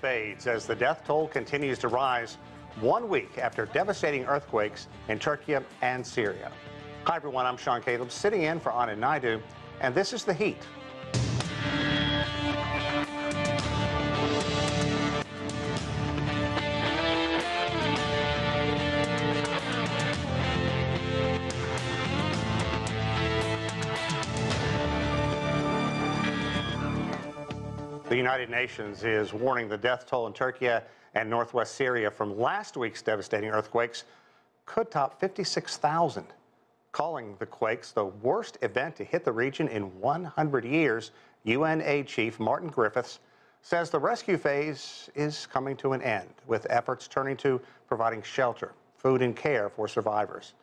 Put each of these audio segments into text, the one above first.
fades as the death toll continues to rise 1 week after devastating earthquakes in Turkey and Syria. Hi everyone, I'm Sean Caleb sitting in for Ande, and this is The Heat. The United Nations is warning the death toll in Turkey and northwest Syria from last week's devastating earthquakes could top 56,000, calling the quakes the worst event to hit the region in 100 years. UN Chief Martin Griffiths says the rescue phase is coming to an end, with efforts turning to providing shelter, food, and care for survivors.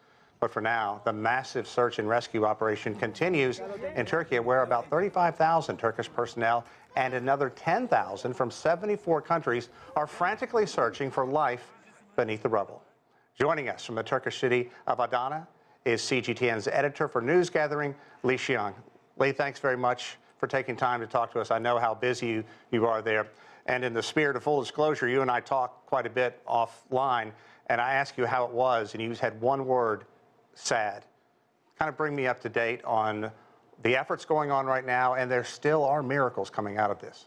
But for now, the massive search and rescue operation continues in Turkey, where about 35,000 Turkish personnel and another 10,000 from 74 countries are frantically searching for life beneath the rubble. Joining us from the Turkish city of Adana is CGTN's editor for news gathering, Lee Xiang. Lee, thanks very much for taking time to talk to us. I know how busy you are there. And in the spirit of full disclosure, you and I talked quite a bit offline, and I asked you how it was, and you had one word: sad. Kind of bring me up to date on the efforts going on right now, and there still are miracles coming out of this.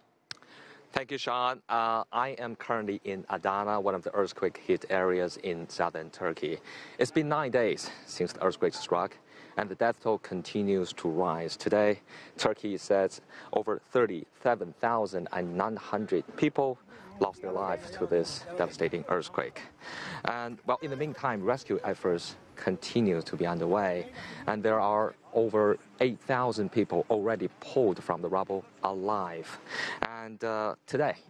Thank you, Sean. I am currently in Adana, one of the earthquake-hit areas in southern Turkey. It's been 9 days since the earthquake struck, and the death toll continues to rise. Today, Turkey says over 37,900 people lost their lives to this devastating earthquake. And well, in the meantime, rescue efforts continue to be underway, and there are over 8,000 people already pulled from the rubble alive. And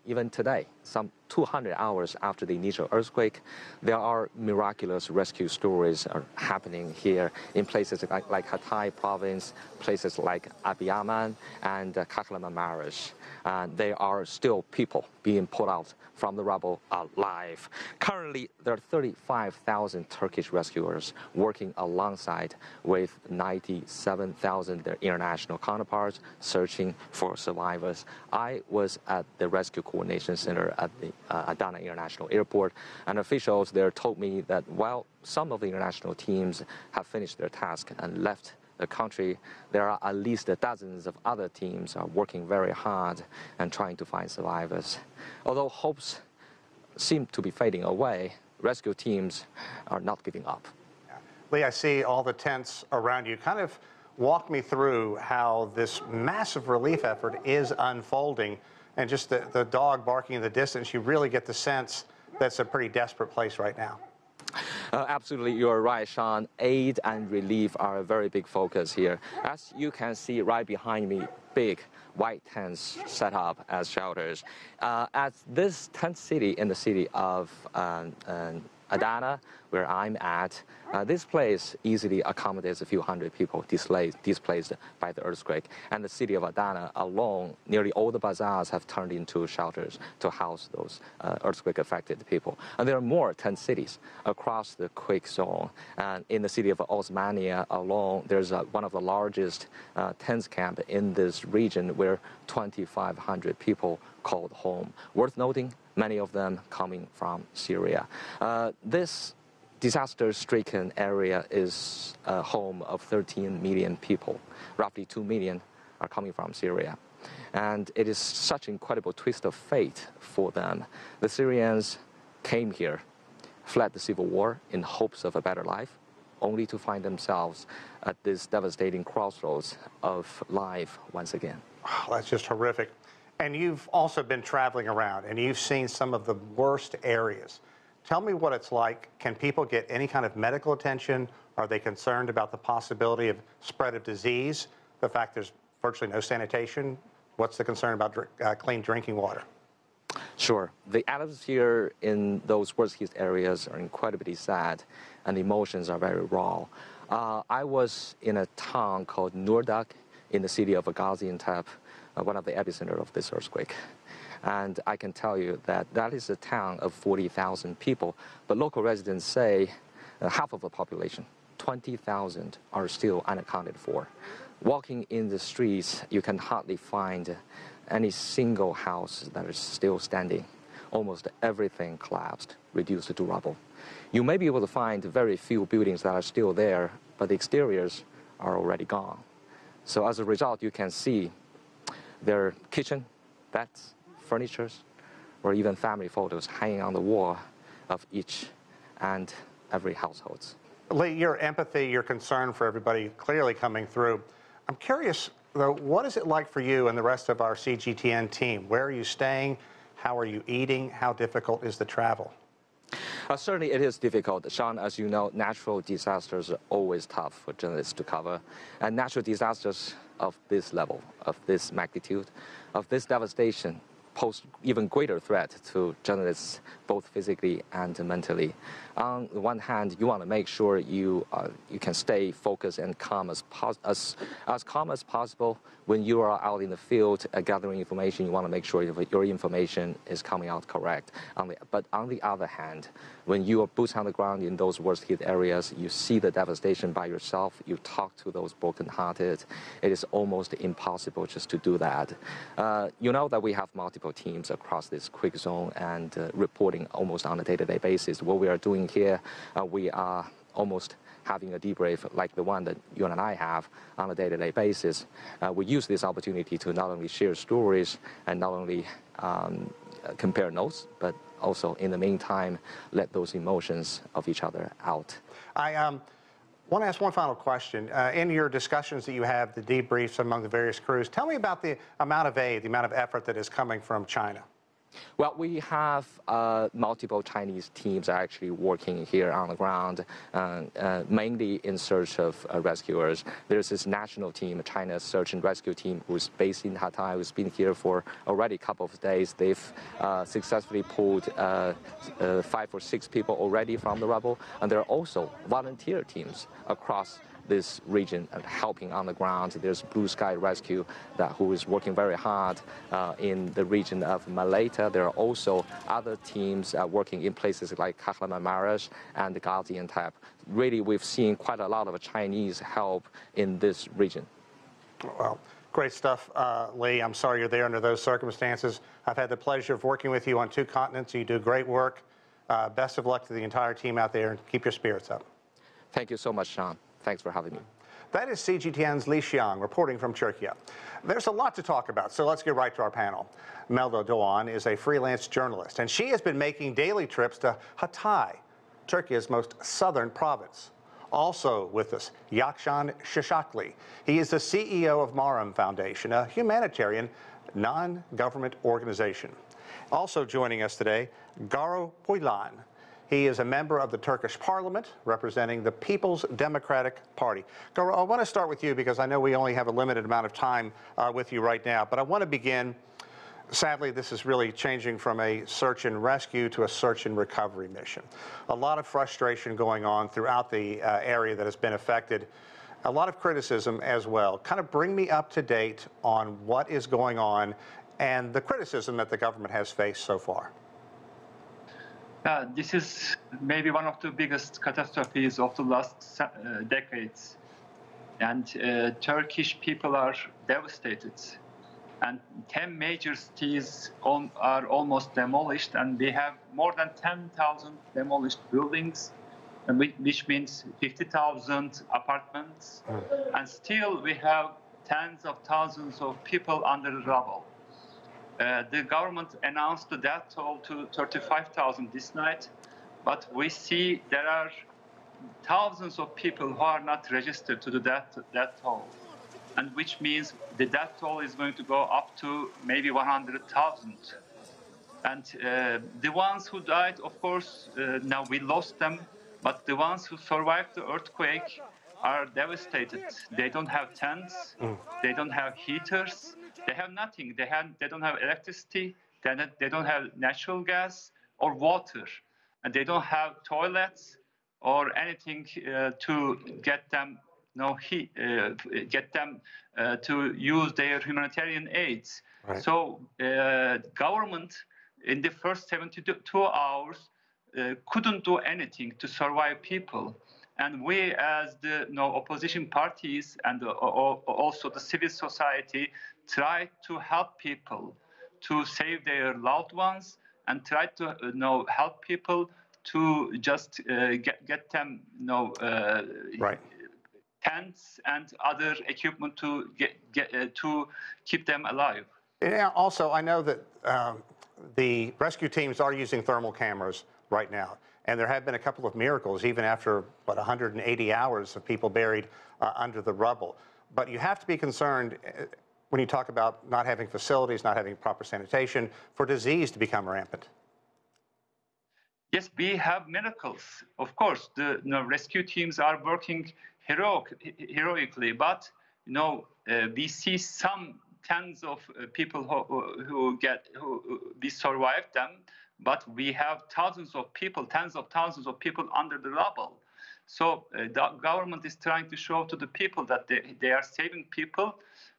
even today, some 200 hours after the initial earthquake, there are miraculous rescue stories are happening here in places like Hatay province, places like Abiyaman and Kahramanmaraş. There are still people being pulled out from the rubble alive. Currently, there are 35,000 Turkish rescuers working alongside with 97,000 their international counterparts searching for survivors. I was at the Rescue Coordination Center at the Adana International Airport, and officials there told me that while some of the international teams have finished their task and left the country, there are at least dozens of other teams are working very hard and trying to find survivors. Although hopes seem to be fading away, rescue teams are not giving up. Lee, I see all the tents around you. Kind of walk me through how this massive relief effort is unfolding, and just the dog barking in the distance, you really get the sense that's a pretty desperate place right now. Absolutely, you're right, Sean. Aid and relief are a very big focus here. As you can see right behind me, big white tents set up as shelters. At this tent city in the city of Adana, where I'm at, this place easily accommodates a few hundred people displaced by the earthquake. And the city of Adana alone, nearly all the bazaars have turned into shelters to house those earthquake-affected people. And there are more tent cities across the quake zone. And in the city of Osmania alone, there's one of the largest tent camp in this region where 2,500 people called home. Worth noting, many of them coming from Syria. This disaster-stricken area is home of 13 million people. Roughly 2 million are coming from Syria. And it is such an incredible twist of fate for them. The Syrians came here, fled the civil war in hopes of a better life, only to find themselves at this devastating crossroads of life once again. Oh, that's just horrific. And you've also been traveling around, and you've seen some of the worst areas. Tell me what it's like. Can people get any kind of medical attention? Are they concerned about the possibility of spread of disease? The fact there's virtually no sanitation? What's the concern about clean drinking water? Sure. The atmosphere in those worst-hit areas are incredibly sad, and the emotions are very raw. I was in a town called Nurdak in the city of Gaziante, one of the epicenter of this earthquake. And I can tell you that that is a town of 40,000 people, but local residents say half of the population, 20,000, are still unaccounted for. Walking in the streets, you can hardly find any single house that is still standing. almost everything collapsed, reduced to rubble. You may be able to find very few buildings that are still there, but the exteriors are already gone. So as a result, you can see their kitchen, beds, furniture, or even family photos hanging on the wall of each and every household. Lee, your empathy, your concern for everybody clearly coming through. I'm curious, though, what is it like for you and the rest of our CGTN team? Where are you staying? How are you eating? How difficult is the travel? Certainly it is difficult. Sean, as you know, natural disasters are always tough for journalists to cover. And natural disasters of this level, of this magnitude, of this devastation, pose even greater threat to journalists, both physically and mentally. On the one hand, you want to make sure you can stay focused and calm as calm as possible. When you are out in the field gathering information, you want to make sure your information is coming out correct. But on the other hand, when you are boots on the ground in those worst hit areas, you see the devastation by yourself, you talk to those brokenhearted, it is almost impossible just to do that. You know that we have multiple teams across this quick zone and reporting almost on a day-to-day basis. What we are doing here, we are almost having a debrief like the one that you and I have on a day-to-day basis. We use this opportunity to not only share stories and not only compare notes, but also in the meantime, let those emotions of each other out. I want to ask one final question. In your discussions that you have, the debriefs among the various crews, tell me about the amount of aid, the amount of effort that is coming from China. Well, we have multiple Chinese teams actually working here on the ground, mainly in search of rescuers. There's this national team, China's search and rescue team, who's based in Hatay, who's been here for already a couple of days. They've successfully pulled 5 or 6 people already from the rubble, and there are also volunteer teams across this region helping on the ground. There's Blue Sky Rescue who is working very hard in the region of Maleta. There are also other teams working in places like Kahramanmaraş and Gaziante. Really, we've seen quite a lot of Chinese help in this region. Well, great stuff, Lee. I'm sorry you're there under those circumstances. I've had the pleasure of working with you on 2 continents. You do great work. Best of luck to the entire team out there, and keep your spirits up. Thank you so much, Sean. Thanks for having me. That is CGTN's Li Xiang reporting from Turkey. There's a lot to talk about, so let's get right to our panel. Melda Dogan is a freelance journalist, and she has been making daily trips to Hatay, Turkey's most southern province. Also with us, Yakzan Shishakly. He is the CEO of Maram Foundation, a humanitarian non-government organization. Also joining us today, Garo Poylan. He is a member of the Turkish parliament representing the People's Democratic Party. Garo, I want to start with you because I know we only have a limited amount of time with you right now, but I want to begin. Sadly, this is really changing from a search and rescue to a search and recovery mission. A lot of frustration going on throughout the area that has been affected. A lot of criticism as well. Kind of bring me up to date on what is going on and the criticism that the government has faced so far. This is maybe one of the biggest catastrophes of the last decades. And Turkish people are devastated. And 10 major cities are almost demolished, and we have more than 10,000 demolished buildings, which means 50,000 apartments. And still we have tens of thousands of people under the rubble. The government announced the death toll to 35,000 this night, but we see there are thousands of people who are not registered to the death toll, and which means the death toll is going to go up to maybe 100,000. And the ones who died, of course, now we lost them, but the ones who survived the earthquake are devastated. They don't have tents, they don't have heaters, they have nothing. They don't have electricity, they don't have natural gas or water, and they don't have toilets or anything to get them to use their humanitarian aids. Right. So government in the first 72 hours couldn't do anything to survive people. And we, as the opposition parties and also the civil society, try to help people to save their loved ones and try to help people to just get them right. tents and other equipment to to keep them alive. Yeah, also, I know that the rescue teams are using thermal cameras right now, and there have been a couple of miracles, even after, 180 hours of people buried under the rubble. But you have to be concerned when you talk about not having facilities, not having proper sanitation, for disease to become rampant. Yes, we have miracles. Of course, the rescue teams are working heroically, but we see some tens of people who we survived them, but we have thousands of people, tens of thousands of people under the rubble. So the government is trying to show to the people that they are saving people,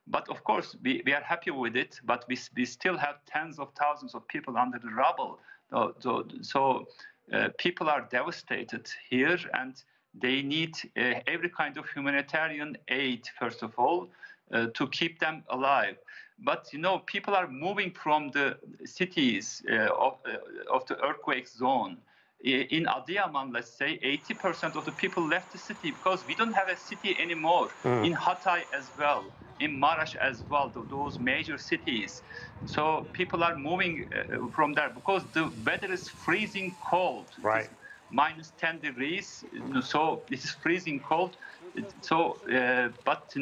but of course we are happy with it, but we still have tens of thousands of people under the rubble. So people are devastated here, and they need every kind of humanitarian aid, first of all, to keep them alive. But people are moving from the cities of the earthquake zone. In Adıyaman, let's say, 80% of the people left the city because we don't have a city anymore. In Hatay as well, in Maraş as well, those major cities. So people are moving from there because the weather is freezing cold. Right. Minus 10 degrees, so it is freezing cold. So, but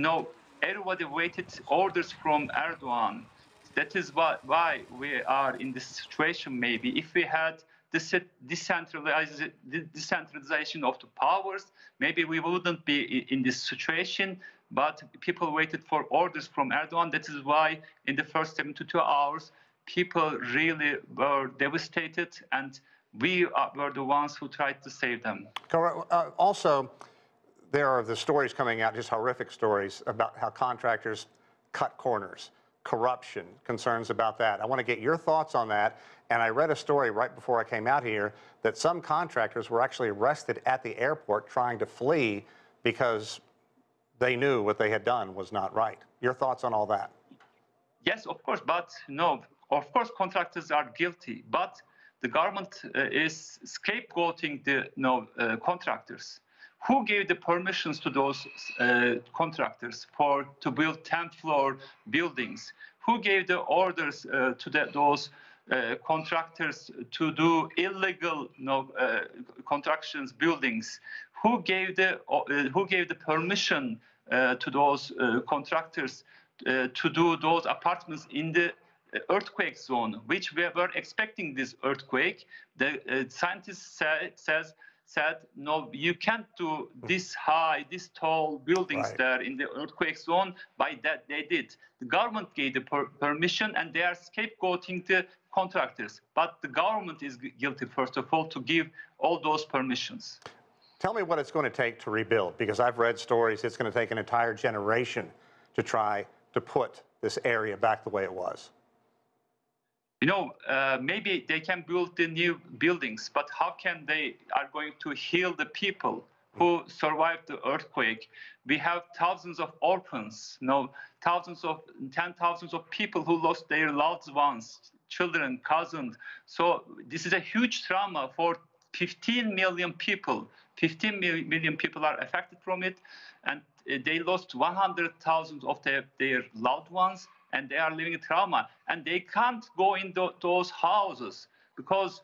everybody waited orders from Erdogan. That is why we are in this situation. Maybe if we had the decentralization of the powers, maybe we wouldn't be in this situation. But people waited for orders from Erdogan. That is why in the first 72 hours, people really were devastated, and we were the ones who tried to save them. Also, there are the stories coming out, just horrific stories about how contractors cut corners, corruption, concerns about that. I want to get your thoughts on that. And I read a story right before I came out here that some contractors were actually arrested at the airport trying to flee because they knew what they had done was not right. Your thoughts on all that? Yes, of course, but of course contractors are guilty, but the government is scapegoating the contractors. Who gave the permissions to those contractors to build 10th-floor buildings? Who gave the orders to those contractors to do illegal constructions buildings? Who gave the permission to those contractors to do those apartments in the earthquake zone, which we were expecting this earthquake? The scientists said, no, you can't do this high, this tall buildings there in the earthquake zone. By that, they did. The government gave the permission, and they are scapegoating the contractors. But the government is guilty, first of all, to give all those permissions. Tell me what it's going to take to rebuild, because I've read stories it's going to take an entire generation to try to put this area back the way it was. Maybe they can build the new buildings, but how can they are going to heal the people who survived the earthquake? We have thousands of orphans, thousands of people who lost their loved ones, children, cousins. So this is a huge trauma for 15 million people. 15 million people are affected from it, and they lost 100,000 of their loved ones, and they are living in trauma, and they can't go in those houses because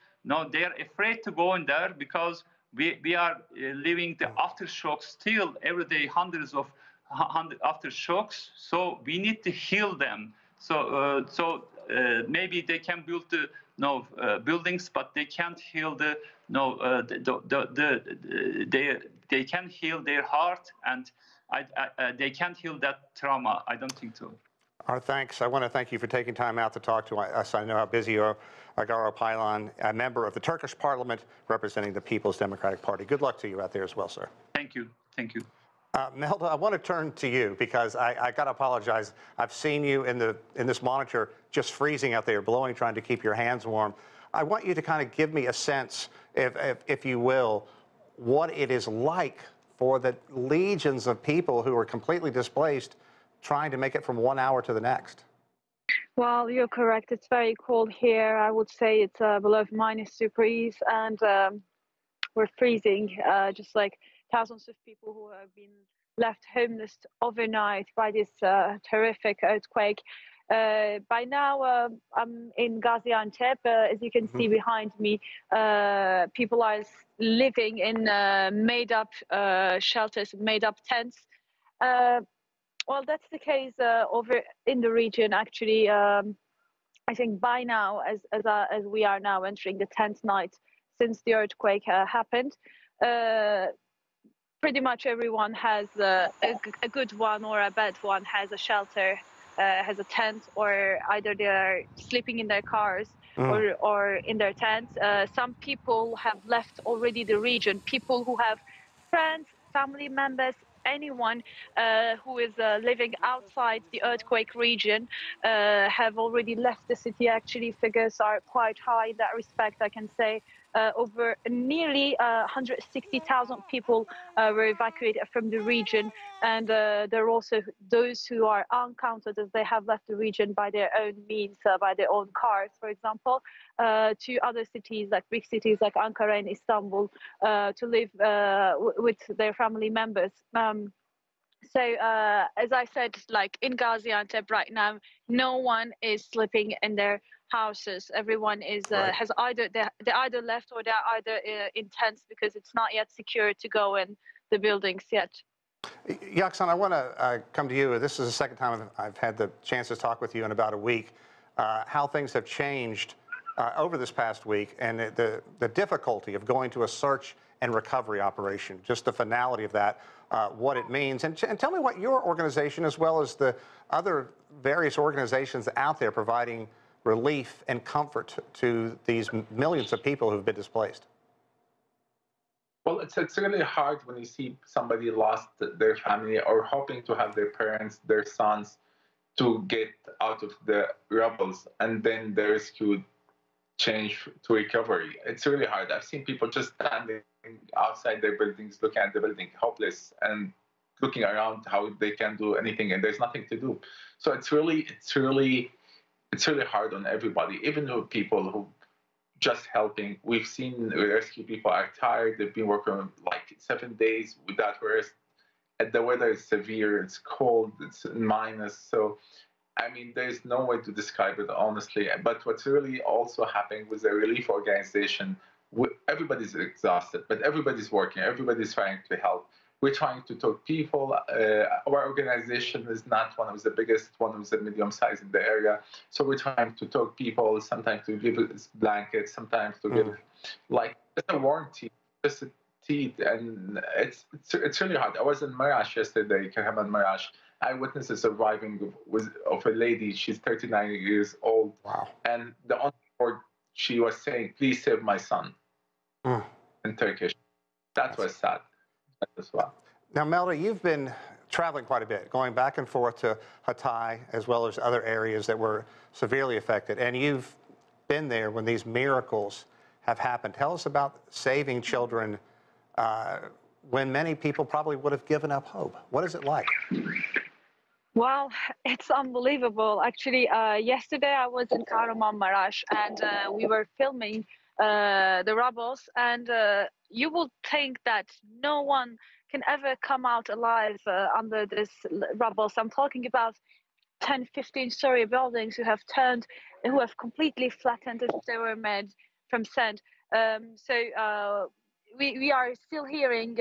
they are afraid to go in there because we are living the aftershocks still every day, hundreds of aftershocks. So we need to heal them. So maybe they can build the buildings, but they can't heal they can heal their heart, and they can't heal that trauma. I don't think so. Our thanks. I want to thank you for taking time out to talk to us. I know how busy you are. Agaro Paylan, a member of the Turkish parliament representing the People's Democratic Party. Good luck to you out there as well, sir. Thank you. Thank you. Melda, I want to turn to you because I got to apologize. I've seen you in this monitor just freezing out there, blowing, trying to keep your hands warm. I want you to kind of give me a sense, if you will, what it is like for the legions of people who are completely displaced trying to make it from 1 hour to the next. Well, you're correct. It's very cold here. I would say it's below -2 degrees, and we're freezing. Just like thousands of people who have been left homeless overnight by this terrific earthquake. By now, I'm in Gaziante. As you can see behind me, people are living in made-up shelters, made-up tents. Well, that's the case over in the region. Actually, I think by now, as we are now entering the 10th night since the earthquake happened, pretty much everyone has a good one or a bad one, has a shelter, has a tent, or either they're sleeping in their cars or in their tents. Some people have left already the region. People who have friends, family members, anyone who is living outside the earthquake region have already left the city. Actually, figures are quite high in that respect. I can say over nearly 160,000 people were evacuated from the region, and there are also those who are uncounted as they have left the region by their own means, by their own cars, for example, to other cities like big cities like Ankara and Istanbul to live with their family members. So as I said, like in Gaziantep right now, no one is sleeping in their houses. Everyone is has either they either left or they're either in tents because it's not yet secure to go in the buildings yet. Yakzan, I want to come to you. This is the second time I've had the chance to talk with you in about a week. How things have changed over this past week, and the difficulty of going to a search and recovery operation, just the finality of that, what it means. And tell me what your organization, as well as the other various organizations out there providing relief and comfort to these millions of people who've been displaced. Well, it's really hard when you see somebody lost their family or hoping to have their parents, their sons, to get out of the rubbles, and then the rescue change to recovery. It's really hard. I've seen people just standing outside their buildings, looking at the building, hopeless, and looking around how they can do anything, and there's nothing to do. So it's really hard on everybody, even the people who just helping. We've seen rescue people are tired. They've been working like 7 days without rest. And the weather is severe. It's cold. It's minus. So, I mean, there's no way to describe it honestly. But what's really also happening with the relief organization, everybody's exhausted, but everybody's working. Everybody's trying to help. We're trying to talk people. Our organization is not one of the biggest, one of the medium size in the area. So we're trying to talk people, sometimes to give blankets, sometimes to give like just a warranty, just a teeth. And it's really hard. I was in Marash yesterday, Kahraman Marash. I witnessed the surviving of a lady. She's 39 years old. Wow. And the only word she was saying, "Please save my son," in Turkish. That was sad as well. Now, Melda, you've been traveling quite a bit, going back and forth to Hatay as well as other areas that were severely affected, and you've been there when these miracles have happened. Tell us about saving children when many people probably would have given up hope. What is it like? Well, it's unbelievable. Actually, yesterday I was in Kahramanmaraş and we were filming the rubbles, and you would think that no one can ever come out alive under this rubble. So I'm talking about 10, 15-story buildings who have turned, who have completely flattened as if they were made from sand. We are still hearing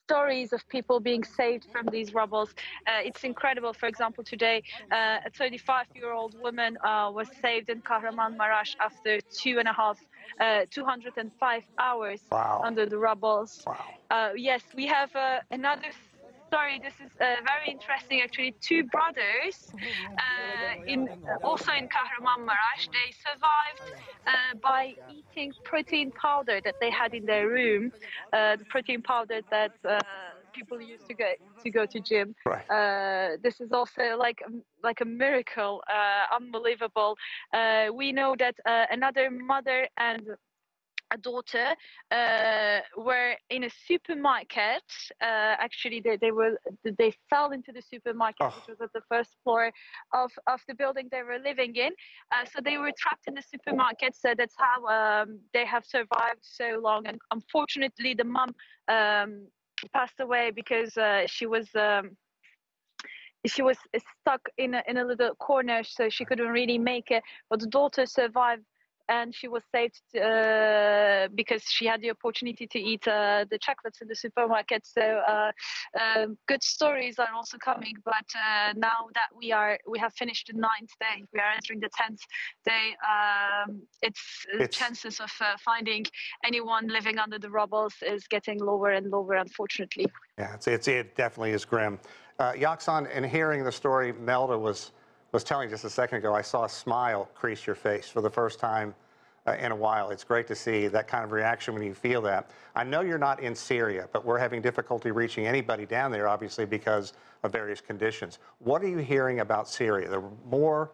stories of people being saved from these rubbles. It's incredible. For example, today, a 35-year-old woman was saved in Kahramanmaraş after 205 hours under the rubbles. Wow. Yes, we have another story. This is very interesting, actually. Two brothers, also in Kahramanmaraş, they survived by eating protein powder that they had in their room, the protein powder that people use to go to gym. Right. This is also like a miracle, unbelievable. We know that another mother and a daughter were in a supermarket. Actually, they fell into the supermarket, which was at the first floor of the building they were living in. So they were trapped in the supermarket. So that's how they have survived so long. And unfortunately, the mom passed away because she was stuck in a little corner, so she couldn't really make it. But the daughter survived, and she was saved because she had the opportunity to eat the chocolates in the supermarket. So good stories are also coming. But now that we have finished the 9th day, we are entering the 10th day. It's chances of finding anyone living under the rubbles is getting lower and lower, unfortunately. Yeah, it definitely is grim. Yakzan, in hearing the story Melda was telling just a second ago, I saw a smile crease your face for the first time in a while. It's great to see that kind of reaction when you feel that. I know you're not in Syria, but we're having difficulty reaching anybody down there, obviously, because of various conditions. What are you hearing about Syria? There are more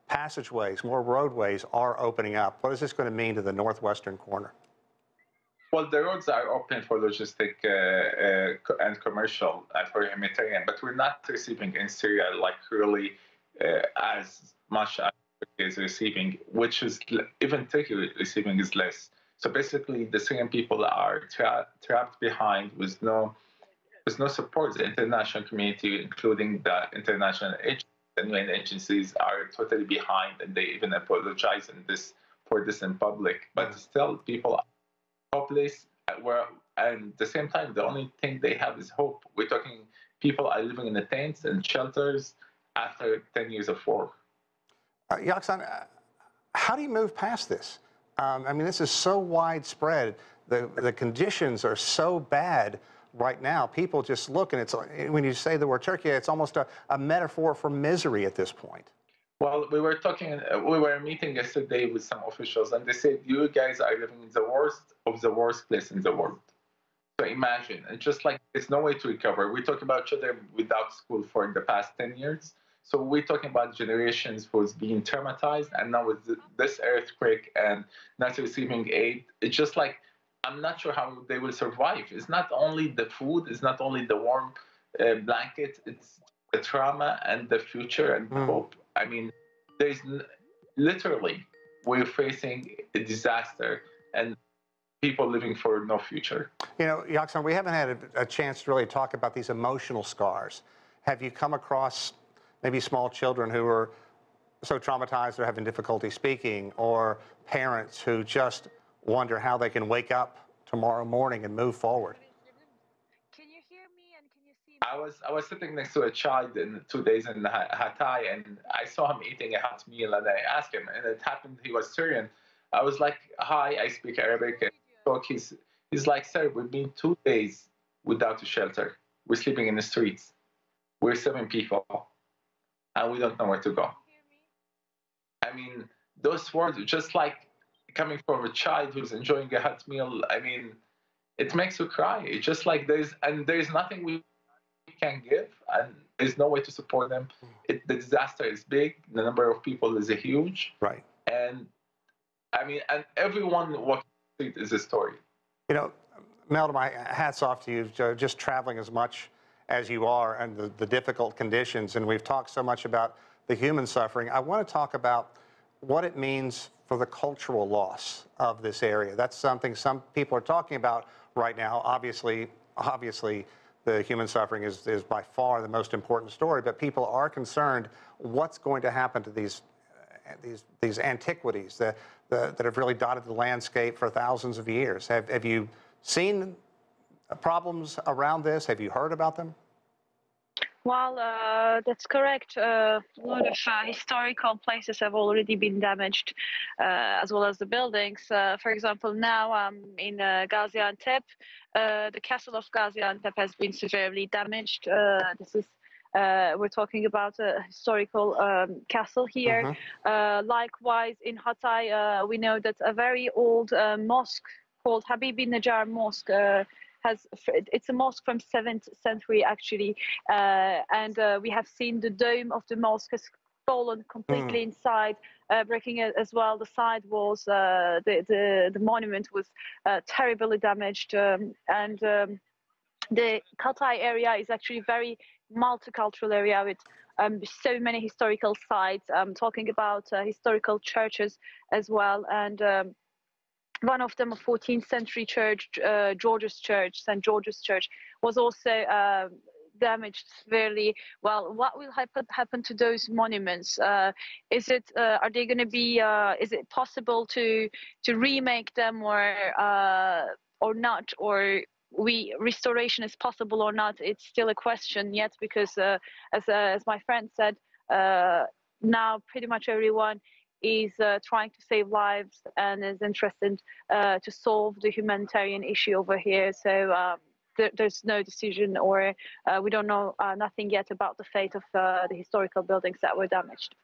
passageways, more roadways are opening up. What is this going to mean to the northwestern corner? Well, the roads are open for logistic and commercial for humanitarian, but we're not receiving in Syria like really as much as Turkey is receiving, which is even Turkey receiving is less. So basically, the Syrian people are trapped behind with no support. The international community, including the international agencies and UN agencies, are totally behind, and they even apologize for this in public. But still, people are hopeless, and at the same time, the only thing they have is hope. We're talking people are living in the tents and shelters after 10 years of war. Yakzan, how do you move past this? I mean, this is so widespread. The conditions are so bad right now. People just look, and it's when you say the word Turkey, it's almost a metaphor for misery at this point. Well, we were meeting yesterday with some officials, and they said, you guys are living in the worst of the worst place in the world. So imagine, and just like there's no way to recover. We talk about children without school for the past 10 years. So we're talking about generations who's being traumatized, and now with this earthquake and not receiving aid, it's just like, I'm not sure how they will survive. It's not only the food, it's not only the warm blanket, it's the trauma and the future and hope. I mean, there's literally, we're facing a disaster and people living for no future. You know, Yakzan, we haven't had a chance to really talk about these emotional scars. Have you come across maybe small children who are so traumatized they're having difficulty speaking, or parents who just wonder how they can wake up tomorrow morning and move forward? I was sitting next to a child in 2 days in Hatay, and I saw him eating a hot meal, and I asked him, and it happened he was Syrian. I was like, hi, I speak Arabic. And he's like, sir, we've been 2 days without a shelter. We're sleeping in the streets. We're 7 people, and we don't know where to go. I mean, those words, just like coming from a child who's enjoying a hot meal, I mean, it makes you cry. It's just like there's nothing we can give, and there's no way to support them. The disaster is big. The number of people is huge. Right. And I mean, and everyone walking the street is a story. You know, Melda, my hat's off to you, just traveling as much as you are and the difficult conditions. And we've talked so much about the human suffering. I want to talk about what it means for the cultural loss of this area. That's something some people are talking about right now. Obviously, the human suffering is by far the most important story, but people are concerned what's going to happen to these antiquities that have really dotted the landscape for thousands of years. Have you seen problems around this? Have you heard about them? Well, that's correct. A lot of historical places have already been damaged, as well as the buildings. For example, now I'm in Gaziante. The castle of Gaziante has been severely damaged. We're talking about a historical castle here. Likewise, in Hatay, we know that a very old mosque called Habibi Najjar Mosque it's a mosque from 7th century actually, and we have seen the dome of the mosque has stolen completely inside, breaking it as well. The side walls, the monument was terribly damaged, and the Hatay area is actually a very multicultural area with so many historical sites. I'm talking about historical churches as well, and one of them, a 14th century church, George's Church, St. George's Church, was also damaged severely. Well, what will happen to those monuments? Is it are they going to be? Is it possible to remake them or not? Or restoration is possible or not? It's still a question yet, because as my friend said, now pretty much everyone is trying to save lives and is interested to solve the humanitarian issue over here. So there's no decision, or we don't know nothing yet about the fate of the historical buildings that were damaged.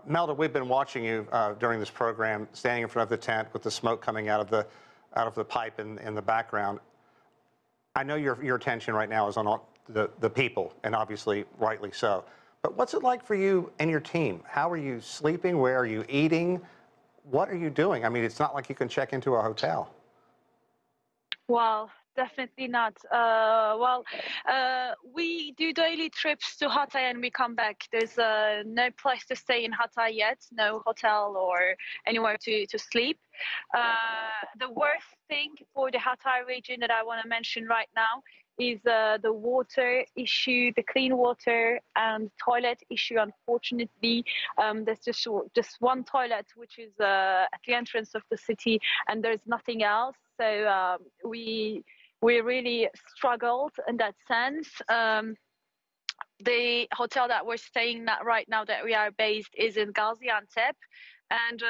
Melda, we've been watching you during this program, standing in front of the tent with the smoke coming out of the pipe in the background. I know your attention right now is on the people, and obviously rightly so. But what's it like for you and your team? How are you sleeping? Where are you eating? What are you doing? I mean, it's not like you can check into a hotel. Well, definitely not. We do daily trips to Hatay and we come back. There's no place to stay in Hatay yet, no hotel or anywhere to sleep. The worst thing for the Hatay region that I want to mention right now is the water issue, the clean water and toilet issue. Unfortunately, there's just one toilet, which is at the entrance of the city, and there's nothing else. So we really struggled in that sense. The hotel that we're staying at right now, that we are based, is in Gaziante. And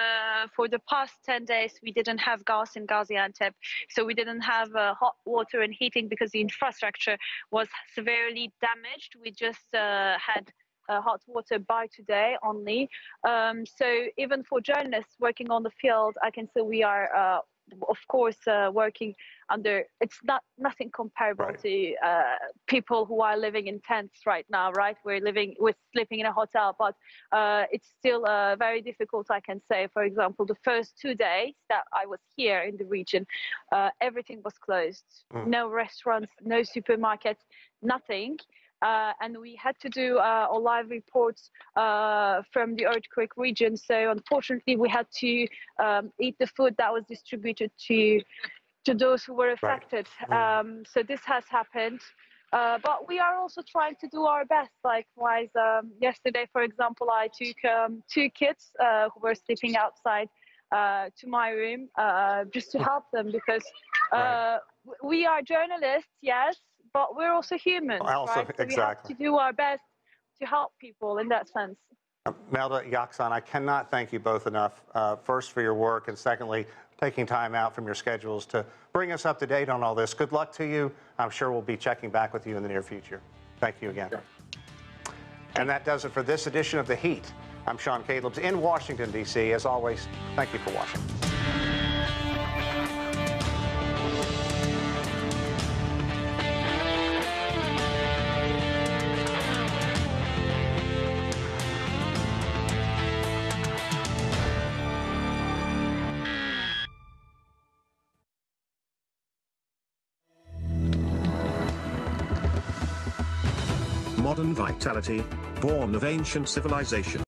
for the past 10 days, we didn't have gas in Gaziantep. So we didn't have hot water and heating because the infrastructure was severely damaged. We just had hot water by today only. So even for journalists working on the field, I can say we are, of course, working under, it's nothing comparable right. to people who are living in tents right now, right? We're sleeping in a hotel, but it's still very difficult, I can say. For example, the first 2 days that I was here in the region, everything was closed. No restaurants, no supermarkets, nothing. And we had to do our live reports from the earthquake region. So unfortunately, we had to eat the food that was distributed to those who were affected. Right. So this has happened. But we are also trying to do our best. Likewise, yesterday, for example, I took 2 kids who were sleeping outside to my room just to help them, because right. We are journalists, yes, but we're also humans, right? So we have to do our best to help people in that sense. Melda, Yakzan, I cannot thank you both enough, first for your work, and secondly, taking time out from your schedules to bring us up to date on all this. Good luck to you. I'm sure we'll be checking back with you in the near future. Thank you again. Sure. And that does it for this edition of The Heat. I'm Sean Calebs in Washington, D.C. As always, thank you for watching. Modern vitality, born of ancient civilization.